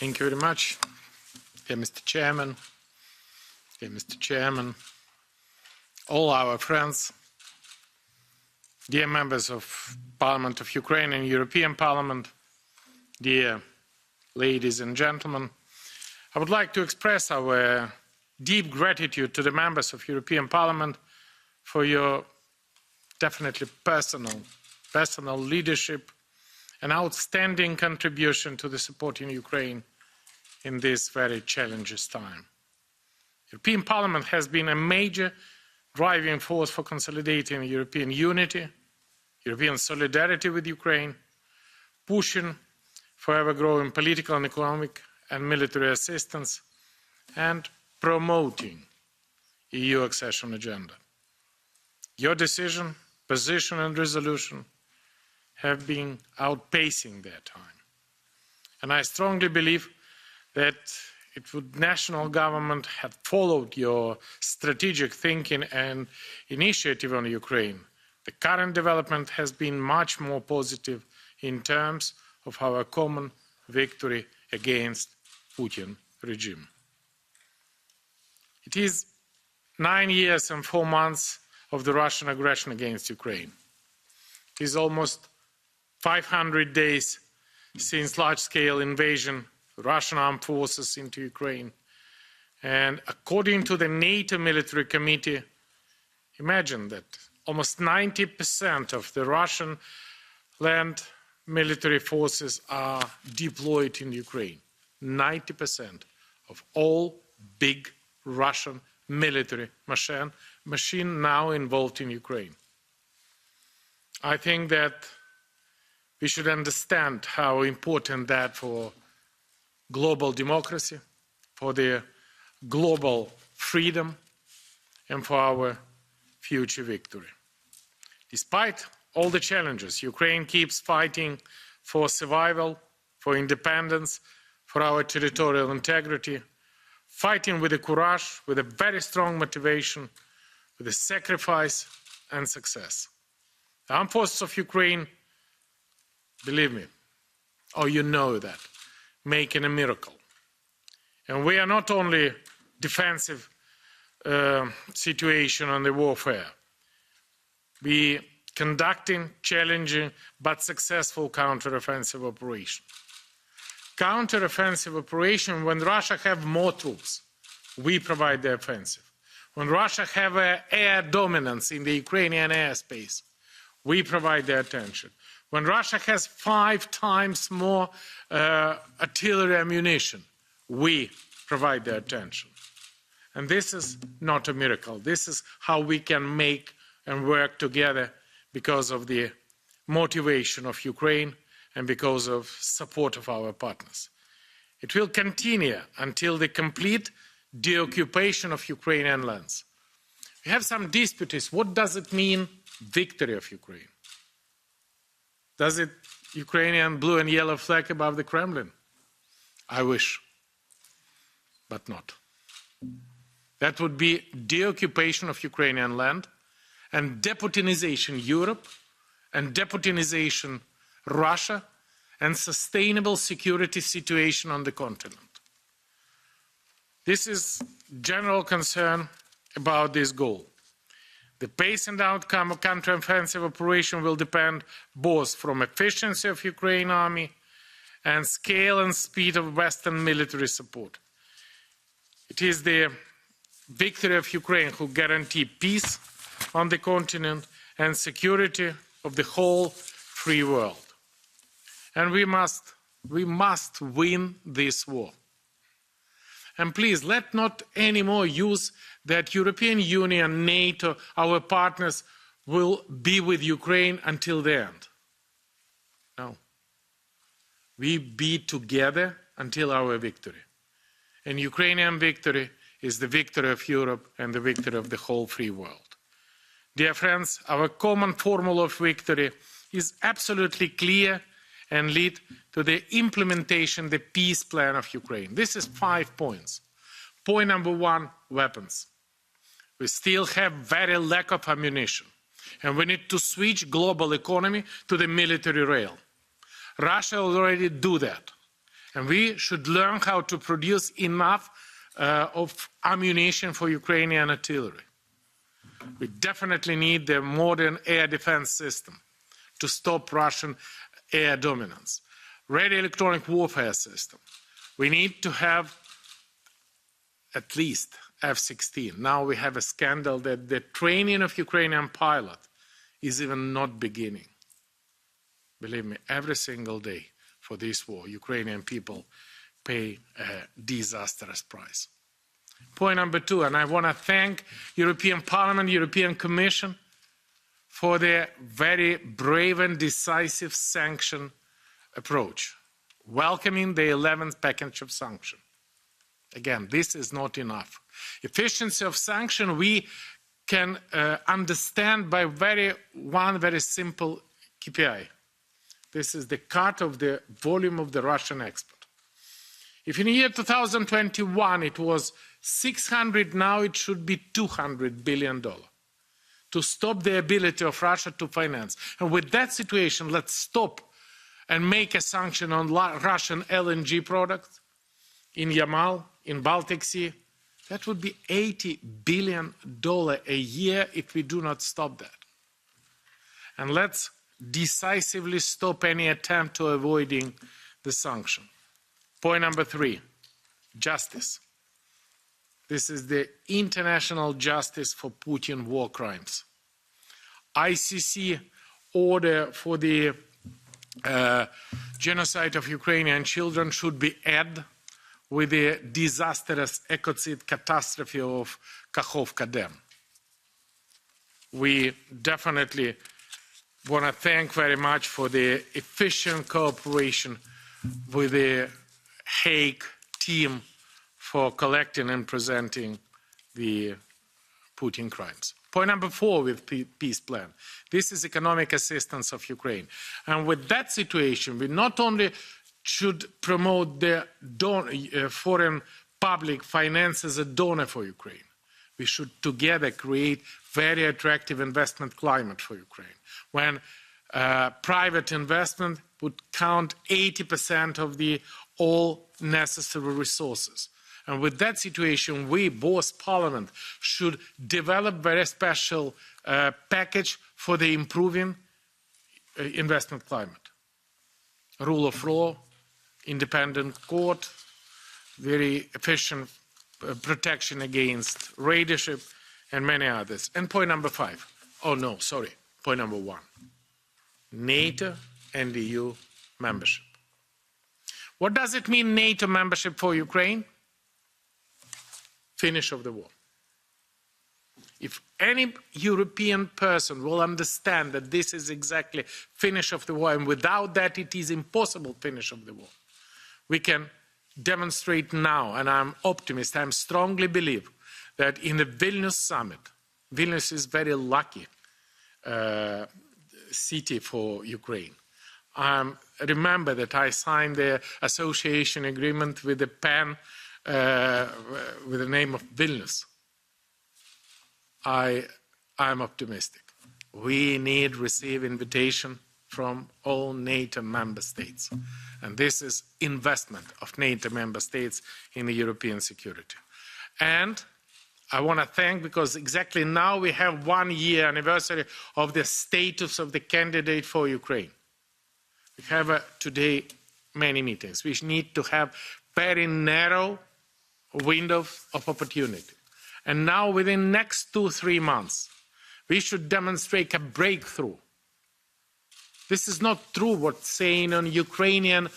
Thank you very much, dear Mr. Chairman, all our friends, dear members of Parliament of Ukraine and European Parliament, dear ladies and gentlemen. I would like to express our deep gratitude to the members of European Parliament for your definitely personal leadership and outstanding contribution to the support in Ukraine in this very challenging time. European Parliament has been a major driving force for consolidating European unity, European solidarity with Ukraine, pushing for ever-growing political and economic and military assistance, and promoting EU accession agenda. Your decision, position and resolution have been outpacing their time. And I strongly believe that if national government had followed your strategic thinking and initiative on Ukraine, the current development has been much more positive in terms of our common victory against Putin regime. It is 9 years and 4 months of the Russian aggression against Ukraine. It is almost 500 days since large-scale invasion of Russian armed forces into Ukraine. And according to the NATO military committee, imagine that almost 90% of the Russian land military forces are deployed in Ukraine. 90% of all big Russian military machine now involved in Ukraine. I think that we should understand how important that for global democracy, for the global freedom, and for our future victory. Despite all the challenges, Ukraine keeps fighting for survival, for independence, for our territorial integrity, fighting with a courage, with a very strong motivation, with a sacrifice and success. The armed forces of Ukraine, believe me, or you know that, making a miracle. And we are not only defensive situation on the warfare. We conducting challenging but successful counter-offensive operation. Counter-offensive operation, when Russia have more troops, we provide the offensive. When Russia have air dominance in the Ukrainian airspace, we provide the attention. When Russia has 5 times more artillery ammunition, we provide the attention. And this is not a miracle. This is how we can make and work together because of the motivation of Ukraine and because of support of our partners. It will continue until the complete deoccupation of Ukrainian lands. We have some disputes. What does it mean, victory of Ukraine? Does it Ukrainian blue and yellow flag above the Kremlin? I wish, but not. That would be deoccupation of Ukrainian land and deputinization Europe and deputinization Russia and sustainable security situation on the continent. This is general concern about this goal. The pace and outcome of counter-offensive operation will depend both from efficiency of Ukraine army and scale and speed of Western military support. It is the victory of Ukraine who guarantee peace on the continent and security of the whole free world. And we must win this war. And please, let not anymore use that European Union, NATO, our partners will be with Ukraine until the end. No. We be together until our victory. And Ukrainian victory is the victory of Europe and the victory of the whole free world. Dear friends, our common formula of victory is absolutely clear and lead to the implementation of the peace plan of Ukraine. This is 5 points. Point number 1, weapons. We still have very lack of ammunition, and we need to switch global economy to the military rail. Russia already do that, And we should learn how to produce enough of ammunition for Ukrainian artillery. We definitely need the modern air defense system to stop Russian air dominance. Radio electronic warfare system. We need to have at least F-16. Now we have a scandal that the training of Ukrainian pilot is even not beginning. Believe me, every single day for this war, Ukrainian people pay a disastrous price. Point number 2, and I want to thank European Parliament, European Commission for their very brave and decisive sanction approach, welcoming the 11th package of sanction. Again, this is not enough. Efficiency of sanction we can understand by one very simple KPI. This is the cut of the volume of the Russian export. If in the year 2021 it was 600, now it should be $200 billion to stop the ability of Russia to finance. And with that situation, let's stop and make a sanction on Russian LNG products in Yamal, in Baltic Sea. That would be $80 billion a year if we do not stop that. And let's decisively stop any attempt to avoiding the sanction. Point number 3, justice. This is the international justice for Putin war crimes. ICC order for the genocide of Ukrainian children should be added with the disastrous ecocide catastrophe of Kakhovka Dam. We definitely want to thank very much for the efficient cooperation with the Hague team for collecting and presenting the Putin crimes. Point number 4 with peace plan. This is economic assistance of Ukraine. And with that situation, we not only should promote the foreign public finance as a donor for Ukraine, we should together create very attractive investment climate for Ukraine, when private investment would count 80% of the all necessary resources. And with that situation, we, both Parliament, should develop very special package for the improving investment climate. Rule of law, independent court, very efficient protection against raidship, and many others. And point number 5. Oh no, sorry, point number 1. NATO and EU membership. What does it mean, NATO membership for Ukraine? Finish of the war. If any European person will understand that this is exactly finish of the war, and without that it is impossible finish of the war, we can demonstrate now, and I'm optimist, I strongly believe that in the Vilnius summit, Vilnius is very lucky city for Ukraine. Remember that I signed the association agreement with a pen with the name of Vilnius. I'm optimistic. We need to receive invitation from all NATO member states. And this is investment of NATO member states in the European security. And I want to thank, because exactly now we have 1 year anniversary of the status of the candidate for Ukraine. We have today many meetings. We need to have very narrow window of opportunity. And now within next 2-3 months, we should demonstrate a breakthrough. This is not true what's saying on Ukrainian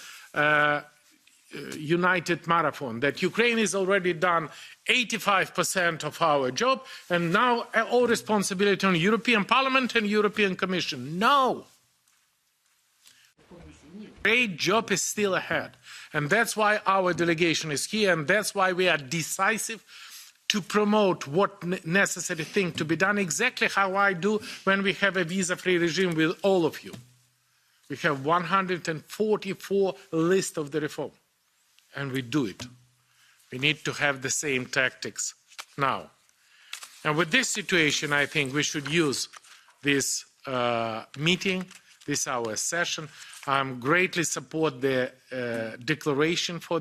United Marathon, that Ukraine has already done 85% of our job, and now all responsibility on European Parliament and European Commission. No! Great job is still ahead. And that's why our delegation is here, and that's why we are decisive to promote what necessary thing to be done, exactly how I do when we have a visa-free regime with all of you. We have 144 list of the reform, and we do it. We need to have the same tactics now. And with this situation, I think we should use this meeting this our session. I greatly support the declaration for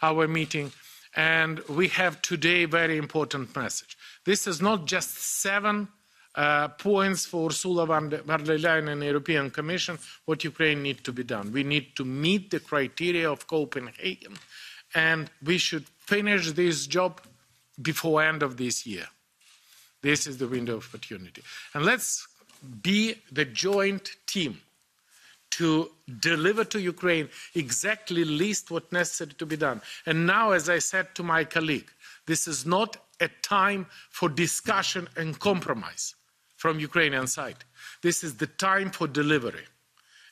our meeting. And we have today a very important message. This is not just 7 points for Ursula von der Leyen and the European Commission, what Ukraine needs to be done. We need to meet the criteria of Copenhagen, and we should finish this job before end of this year. This is the window of opportunity. And let's be the joint team to deliver to Ukraine exactly least what's necessary to be done. And now, as I said to my colleague, this is not a time for discussion and compromise from Ukrainian side. This is the time for delivery.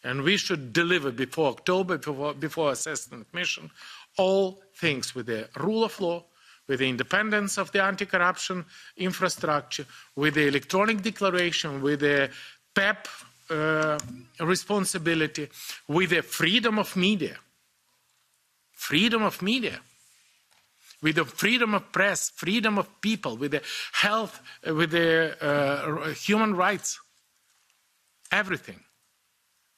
And we should deliver before October, before assessment mission, all things with the rule of law, with the independence of the anti-corruption infrastructure, with the electronic declaration, with the PEP responsibility, with the freedom of media, with the freedom of press, freedom of people, with the health, with the human rights, everything.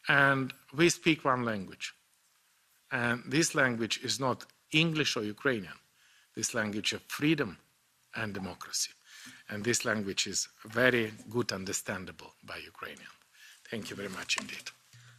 And we speak one language. And this language is not English or Ukrainian. This language of freedom and democracy. And this language is very good understandable by Ukrainians. Thank you very much indeed.